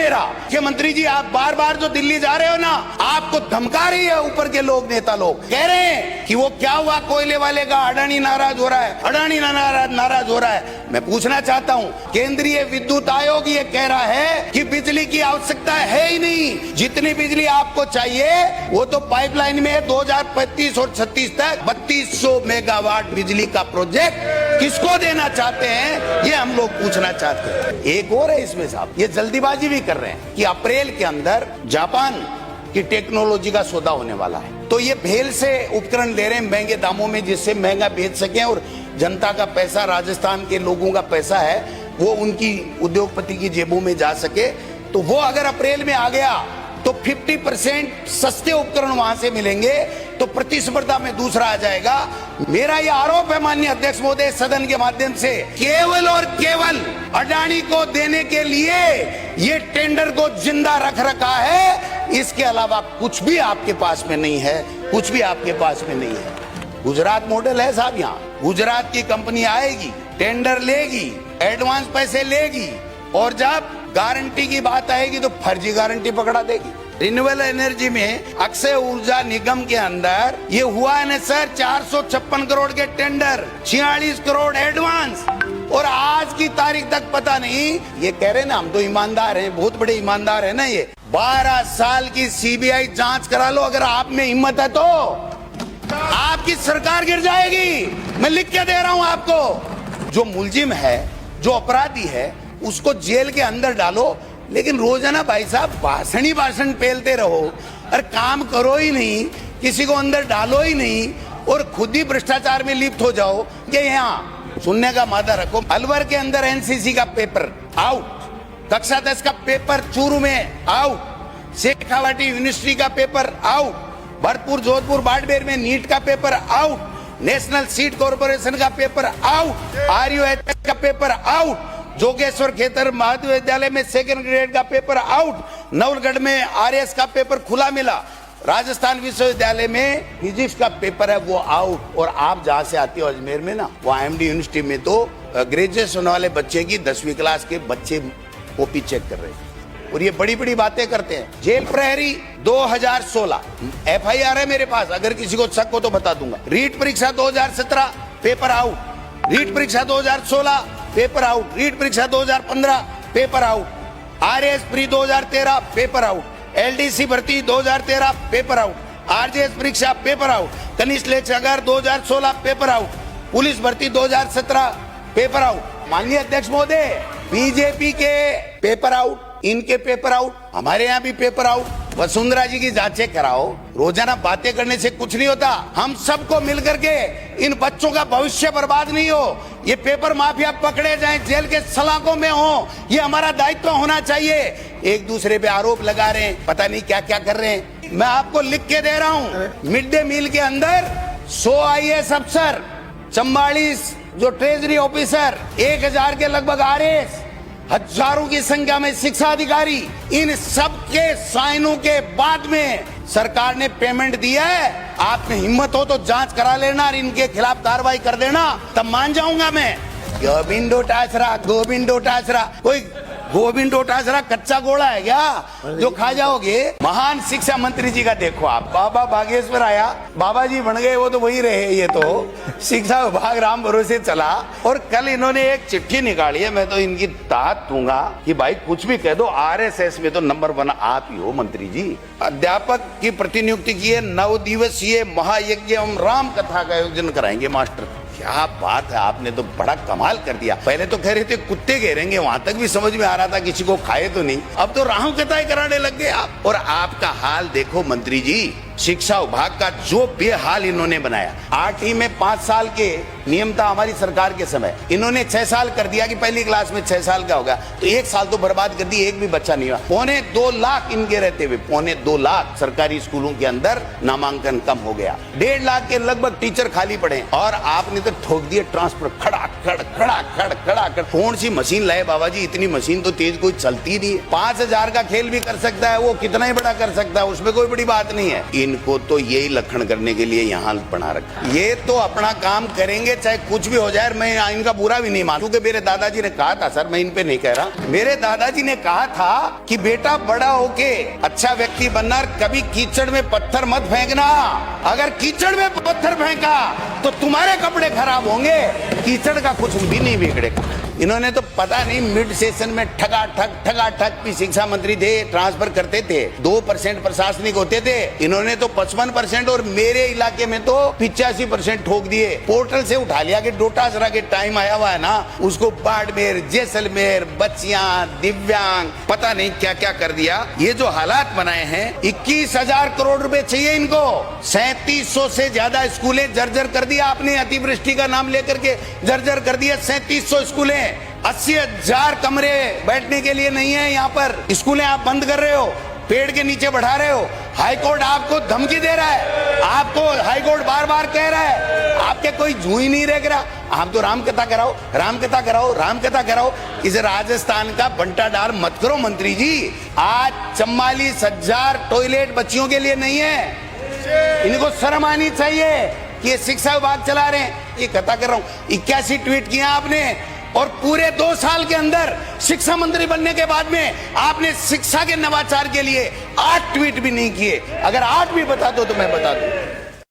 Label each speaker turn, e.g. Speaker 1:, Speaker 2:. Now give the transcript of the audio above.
Speaker 1: मेरा कि मंत्री जी आप बार बार जो दिल्ली जा रहे हो ना, आपको धमका रही है ऊपर के लोग, नेता लोग कह रहे हैं कि वो क्या हुआ कोयले वाले का, अडानी नाराज हो रहा है, अडानी नाराज हो रहा है। मैं पूछना चाहता हूं, केंद्रीय विद्युत आयोग ये कह रहा है कि बिजली की आवश्यकता है ही नहीं, जितनी बिजली आपको चाहिए वो तो पाइपलाइन में है। 2035 और 36 तक 3200 मेगावाट बिजली का प्रोजेक्ट किसको देना चाहते हैं, ये हम लोग पूछना चाहते हैं। एक और है इसमें साहब, ये जल्दीबाजी भी कर रहे हैं कि अप्रैल के अंदर जापान की टेक्नोलॉजी का सौदा होने वाला है, तो ये भेल से उपकरण ले रहे हैं महंगे दामों में, जिससे महंगा बेच सकें और जनता का पैसा, राजस्थान के लोगों का पैसा है वो उनकी उद्योगपति की जेबों में जा सके। तो वो अगर अप्रैल में आ गया तो 50% सस्ते उपकरण वहां से मिलेंगे, तो प्रतिस्पर्धा में दूसरा आ जाएगा। मेरा यह आरोप है माननीय अध्यक्ष महोदय, सदन के माध्यम से, केवल और केवल अडानी को देने के लिए ये टेंडर को जिंदा रख रखा है, इसके अलावा कुछ भी आपके पास में नहीं है, कुछ भी आपके पास में नहीं है। गुजरात मॉडल है साहब, यहाँ गुजरात की कंपनी आएगी, टेंडर लेगी, एडवांस पैसे लेगी, और जब गारंटी की बात आएगी तो फर्जी गारंटी पकड़ा देगी। रिन्यूएबल एनर्जी में अक्षय ऊर्जा निगम के अंदर ये हुआ है ना सर, 456 करोड़ के टेंडर, 46 करोड़ एडवांस, और आज की तारीख तक पता नहीं। ये कह रहे ना हम तो ईमानदार हैं, बहुत बड़े ईमानदार है ना ये। 12 साल की सीबीआई जांच करा लो, अगर आप में हिम्मत है तो आपकी सरकार गिर जाएगी। मैं लिख के दे रहा हूं आपको। जो मुलजिम है, जो अपराधी है, उसको जेल के अंदर डालो, लेकिन रोजाना भाई साहब भाषण ही भाषण पेलते रहो, और काम करो ही नहीं, किसी को अंदर डालो ही नहीं, और खुद ही भ्रष्टाचार में लिप्त हो जाओ। कि यहाँ सुनने का मादा रखो। अलवर के अंदर एनसीसी का पेपर आउट, कक्षा 10 का पेपर चूरू में आउट, शेखावाटी यूनिवर्सिटी का पेपर आउट, भरतपुर, जोधपुर, बाड़मेर में नीट का paper out, national seed corporation का पेपर आउट, आरयूएच का पेपर आउट, जोगेश्वर खेतर महाविद्यालय में सेकंड ग्रेड का पेपर आउट, नवलगढ़ में आरएस का पेपर खुला मिला, राजस्थान विश्वविद्यालय में फिजिक्स का पेपर है वो आउट। और आप जहां से आते हो अजमेर में ना, वो आईएमडी यूनिवर्सिटी में तो ग्रेजुएशन वाले बच्चे की 10वीं क्लास के बच्चे कॉपी चेक कर रहे हैं, और ये बड़ी बड़ी बातें करते हैं। जेल प्रहरी 2016 एफआईआर है मेरे पास, अगर किसी को शक हो तो बता दूंगा। रीट परीक्षा 2017 पेपर आउट, रीट परीक्षा 2016 पेपर आउट, रीट परीक्षा 2015 paper out, RAS pre 2013 paper out, LDC भर्ती 2013 पेपर आउट, आरजेएस परीक्षा पेपर आउट, कनिष्ठ लेखाकार 2016 पेपर आउट, पुलिस भर्ती 2017 पेपर आउट। माननीय अध्यक्ष महोदय, बीजेपी के पेपर आउट, इनके पेपर आउट, हमारे यहाँ भी पेपर आउट। वसुंधरा जी की जांचें कराओ। रोजाना बातें करने से कुछ नहीं होता। हम सबको मिलकर के इन बच्चों का भविष्य बर्बाद नहीं हो, ये पेपर माफिया पकड़े जाएं, जेल के सलाखों में हो, ये हमारा दायित्व होना चाहिए। एक दूसरे पे आरोप लगा रहे हैं, पता नहीं क्या क्या कर रहे हैं। मैं आपको लिख के दे रहा हूँ, मिड डे मील के अंदर 100 आईएएस अफसर, 44 जो ट्रेजरी ऑफिसर, 1000 के लगभग आरएएस, हजारों की संख्या में शिक्षा अधिकारी, इन सब के साइनों के बाद में सरकार ने पेमेंट दिया है। आप में हिम्मत हो तो जांच करा लेना और इनके खिलाफ कार्रवाई कर देना, तब मान जाऊंगा मैं। गोविंद डोटासरा, कोई गोविंद डोटासरा कच्चा घोड़ा है क्या जो खा जाओगे? महान शिक्षा मंत्री जी का देखो आप, बाबा बागेश्वर आया, बाबा जी बन गए, वो तो वही रहे। ये तो शिक्षा विभाग राम भरोसे चला, और कल इन्होंने एक चिट्ठी निकाली है, मैं तो इनकी दाद दूंगा कि भाई कुछ भी कह दो, आरएसएस में तो नंबर 1 आप ही हो मंत्री जी। अध्यापक की प्रतिनियुक्ति की 9 दिवसीय महायज्ञ एवं राम कथा का आयोजन कराएंगे मास्टर। क्या बात है, आपने तो बड़ा कमाल कर दिया। पहले तो कह रहे थे कुत्ते घेरेंगे, वहां तक भी समझ में आ रहा था किसी को खाए तो नहीं, अब तो राहु कथाएं कराने लग गए आप। और आपका हाल देखो मंत्री जी, शिक्षा विभाग का जो बेहाल इन्होंने बनाया। आठवीं में 5 साल के नियम था हमारी सरकार के समय, इन्होंने 6 साल कर दिया कि पहली क्लास में 6 साल का होगा, तो 1 साल तो बर्बाद कर दी, एक भी बच्चा नहीं हुआ। 2.25 लाख इनके रहते हुए 2.25 लाख सरकारी स्कूलों के अंदर नामांकन कम हो गया। 1.5 लाख के लगभग टीचर खाली पड़े, और आपने तो ठोक दिए ट्रांसफर, खड़ा खड़। कौन सी मशीन लाए बाबा जी, इतनी मशीन तो तेज कोई चलती नहीं है। 5000 का खेल भी कर सकता है वो, कितना ही बड़ा कर सकता है, उसमें कोई बड़ी बात नहीं है। इनको तो यही लखन करने के लिए यहाँ बना रखा। ये तो अपना काम करेंगे चाहे कुछ भी हो जाए। मैं इनका बुरा भी नहीं मानू, क्योंकि मेरे दादाजी ने कहा था, सर मैं इन पे नहीं कह रहा, मेरे दादाजी ने कहा था कि बेटा बड़ा होके अच्छा व्यक्ति बनना, कभी कीचड़ में पत्थर मत फेंकना। अगर कीचड़ में पत्थर फेंका तो तुम्हारे कपड़े खराब होंगे, कीचड़ का कुछ भी नहीं बिगड़ेगा। इन्होंने तो पता नहीं मिड सेशन में ठगा भी शिक्षा मंत्री थे, ट्रांसफर करते थे, 2% प्रशासनिक होते थे, इन्होंने तो 55% और मेरे इलाके में तो 85% ठोक दिए। पोर्टल से उठा लिया कि डोटासरा के टाइम आया हुआ है ना, उसको बाड़मेर, जैसलमेर, बच्चियां, दिव्यांग, पता नहीं क्या क्या कर दिया। ये जो हालात बनाए हैं, 21,000 करोड़ रुपए चाहिए इनको। 3700 से ज्यादा स्कूलें जर्जर कर दिया आपने, अतिवृष्टि का नाम लेकर के जर्जर कर दिया 3700 स्कूलें। 80,000 कमरे बैठने के लिए नहीं है यहाँ पर, स्कूलें आप बंद कर रहे हो, पेड़ के नीचे बढ़ा रहे हो। हाईकोर्ट आपको धमकी दे रहा है, आपको हाईकोर्ट बार बार कह रहा है, आपके कोई जू ही नहीं रह रहा। आप तो रामकथा कराओ, रामकथा कराओ, रामकथा कराओ। इस राजस्थान का बंटा डाल मत करो मंत्री जी। आज 44,000 टॉयलेट बच्चियों के लिए नहीं है। इनको शर्म आनी चाहिए कि ये शिक्षा विभाग चला रहे हैं। ये कथा कर रहा हूं, 81 ट्वीट किया आपने, और पूरे 2 साल के अंदर शिक्षा मंत्री बनने के बाद में आपने शिक्षा के नवाचार के लिए 8 ट्वीट भी नहीं किए। अगर 8 भी बता दो तो मैं बता दूं।